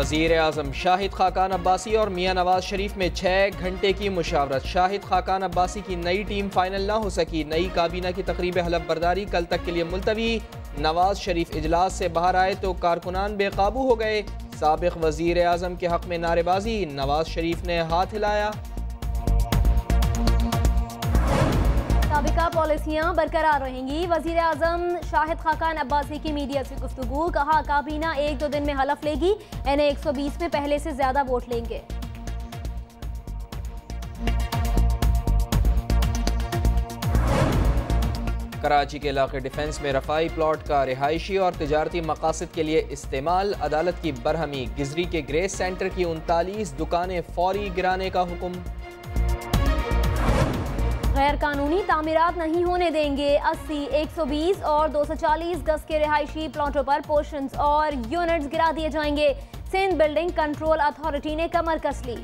वज़ीर आज़म शाहिद खाकान अब्बासी और मियां नवाज शरीफ में 6 घंटे की मुशावरत। शाहिद खाकान अब्बासी की नई टीम फाइनल ना हो सकी। नई काबीना की तकरीब हलफ बर्दारी कल तक के लिए मुलतवी। नवाज शरीफ इजलास से बाहर आए तो कारकुनान बेकाबू हो गए। साबिक वज़ीर आज़म के हक में नारेबाजी, नवाज शरीफ ने हाथ हिलाया। साबिका पॉलिसियां बरकरार रहेंगी। वज़ीर आज़म शाहिद खाकान अब्बासी की मीडिया से गुफ्तगू, कहा काबीना 1-2 दिन में हलफ लेगी, NA 120 में पहले से ज्यादा वोट लेंगे। कराची के इलाके डिफेंस में रफाई प्लॉट का रिहायशी और तिजारती मकासद के लिए इस्तेमाल, अदालत की बरहमी। गिजरी के ग्रेस सेंटर की 39 दुकानें फौरी गिराने का हुक्म। गैर कानूनी तामीरात नहीं होने देंगे। 80, 120 और 240 गज के रिहायशी प्लॉटों पर पोर्शंस और यूनिट्स गिरा दिए जाएंगे। सिंध बिल्डिंग कंट्रोल अथॉरिटी ने कमर कस ली।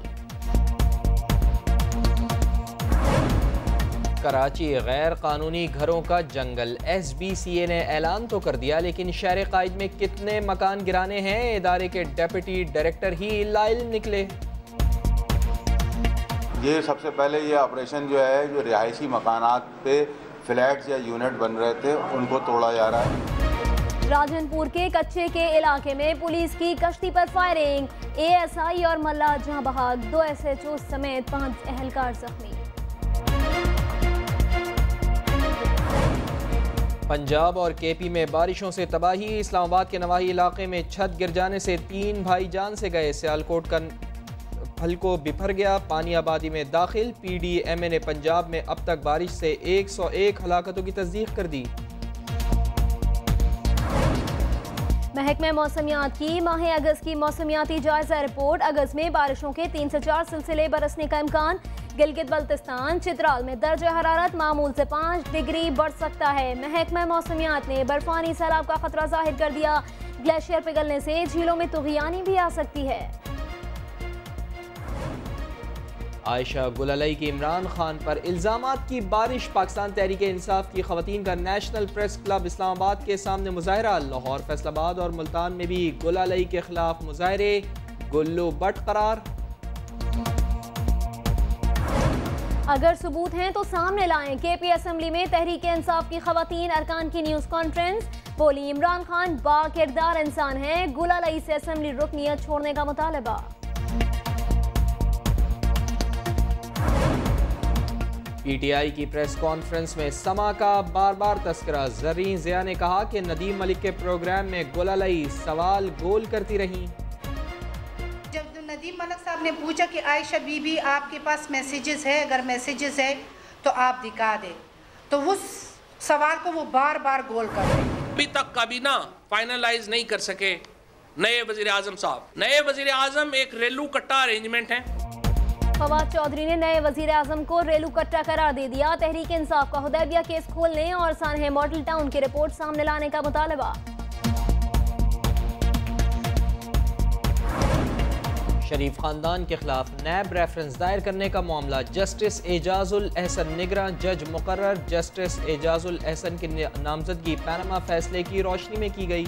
कराची गैर कानूनी घरों का जंगल। SBCA ने ऐलान तो कर दिया, लेकिन शहर कायद में कितने मकान गिराने हैं, इदारे के डेप्यूटी डायरेक्टर ही लाइल निकले। ये सबसे पहले ये ऑपरेशन जो है, जो रिहायशी मकानात पे फ्लैट्स या यूनिट बन रहे थे उनको तोड़ा जा रहा है। राजनपुर के कच्चे के इलाके में पुलिस की कश्ती पर फायरिंग, ASI और मल्ला जहां बहाग, 2 SHO समेत 5 एहलकार जख्मी। पंजाब और KP में बारिशों से तबाही। इस्लामाबाद के नवाही इलाके में छत गिर जाने से 3 भाई जान से गए। सियालकोट का हल्को बिफर गया, पानी आबादी में दाखिल। PDMA ने पंजाब में अब तक बारिश से 101 हलाकतों की तस्दीक कर दी। महकमे मौसमियात की माह अगस्त की मौसमियाती जायजा रिपोर्ट। अगस्त में बारिशों के 3 से 4 सिलसिले बरसने का इम्कान। गिलगित बल्तिस्तान चित्राल में दर्जा हरारत मामूल से 5 डिग्री बढ़ सकता है। महकमा मौसमियात ने बर्फानी सैलाब का खतरा जाहिर कर दिया। ग्लेशियर पिघलने से झीलों में तुग़यानी भी आ सकती है। आयशा गुललई की इमरान खान पर इल्जामात की बारिश। पाकिस्तान तहरीक इंसाफ की खवातीन का नेशनल प्रेस क्लब इस्लामाबाद के सामने मुजाहरा। लाहौर, फैसलाबाद और मुल्तान में भी गुललई के खिलाफ मुजाहरे। गुल्लू बट करार। अगर सबूत हैं तो सामने लाएं। KP असेंबली में तहरीक इंसाफ की खवातीन अरकान की न्यूज़ कॉन्फ्रेंस। बोली इमरान खान बाकिरदार इंसान हैं, गुललई से असेंबली रुकनियत छोड़ने का मुतालबा। PTI की प्रेस कॉन्फ्रेंस में समा का बार बार तस्करा। ज़रीन ज़िया ने कहा कि नदीम मलिक के प्रोग्राम में गुललई सवाल गोल करती रहीं। जब नदीम मलिक साहब ने पूछा कि आयशा बीबी आपके पास मैसेजेस है, अगर मैसेजेस है तो आप दिखा दें, तो उस सवाल को वो बार बार गोल कर रहे हैं। अभी तक काबीना फाइनलाइज नहीं कर सके नए वजीर आजम साहब। नए वजीर आजम एक रेलू कट्टा अरेंजमेंट है। फवाद चौधरी ने नए वजीर आजम को रेलू कट्टा करार दे दिया। तहरीक इंसाफ का हुदैबिया केस खोलने और सानहे मॉडल टाउन की रिपोर्ट सामने लाने का मुतालबा। शरीफ खानदान के खिलाफ नैब रेफरेंस दायर करने का मामला। जस्टिस एजाजुल एहसन निगरां जज मुकर्रर। जस्टिस एजाजुल एहसन की नामजदगी पैनामा फैसले की रोशनी में की गई।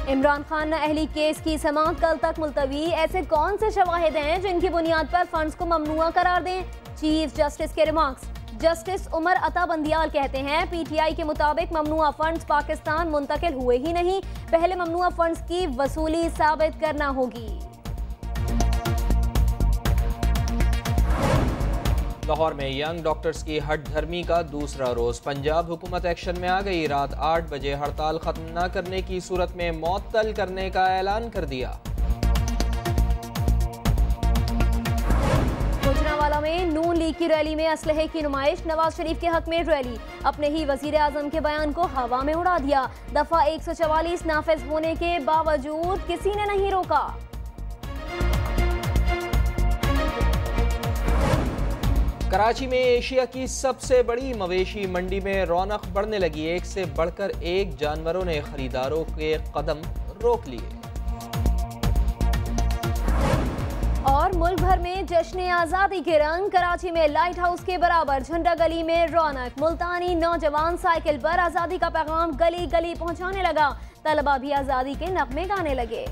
इमरान खान अहली केस की समाअत कल तक मुलतवी। ऐसे कौन से शवाहिद हैं जिनकी बुनियाद पर फंड्स को ममनुआ करार दें? चीफ जस्टिस के रिमार्क्स। जस्टिस उमर अता बंदियाल कहते हैं PTI के मुताबिक ममनुआ फंड्स पाकिस्तान मुंतकिल हुए ही नहीं, पहले ममनुआ फंड्स की वसूली साबित करना होगी। लाहौर में यंग डॉक्टर्स की हट धर्मी का दूसरा रोज। पंजाब हुकूमत एक्शन में आ गई। रात 8 बजे हड़ताल खत्म न करने की सूरत में मअतल करने का ऐलान कर दिया। गुजरांवाला में नून लीग की रैली में असलहे की नुमाइश। नवाज शरीफ के हक में रैली। अपने ही वजीर आजम के बयान को हवा में उड़ा दिया। दफा 144 नाफिज होने के बावजूद किसी ने नहीं रोका। कराची में एशिया की सबसे बड़ी मवेशी मंडी में रौनक बढ़ने लगी। एक से बढ़कर एक जानवरों ने खरीदारों के कदम रोक लिए। और मुल्क भर में जश्न आज़ादी के रंग। कराची में लाइट हाउस के बराबर झंडा गली में रौनक। मुल्तानी नौजवान साइकिल पर आज़ादी का पैगाम गली गली पहुंचाने लगा। तलबा भी आज़ादी के नगमे गाने लगे।